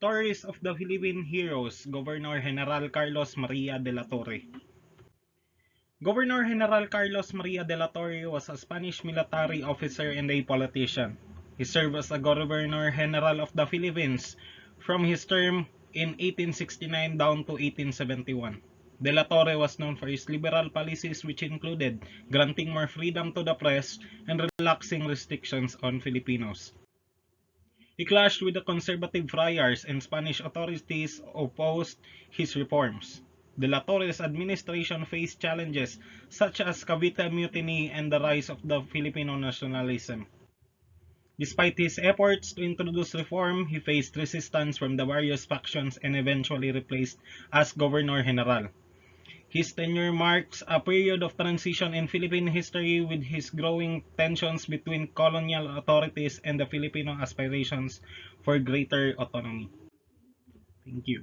Stories of the Philippine Heroes, Governor General Carlos Maria de la Torre. Governor General Carlos Maria de la Torre was a Spanish military officer and a politician. He served as a Governor General of the Philippines from his term in 1869 down to 1871. De la Torre was known for his liberal policies, which included granting more freedom to the press and relaxing restrictions on Filipinos. He clashed with the conservative friars, and Spanish authorities opposed his reforms. De la Torre's administration faced challenges such as Cavite Mutiny and the rise of the Filipino nationalism. Despite his efforts to introduce reform, he faced resistance from the various factions and eventually replaced as Governor General. His tenure marks a period of transition in Philippine history, with his growing tensions between colonial authorities and the Filipino aspirations for greater autonomy. Thank you.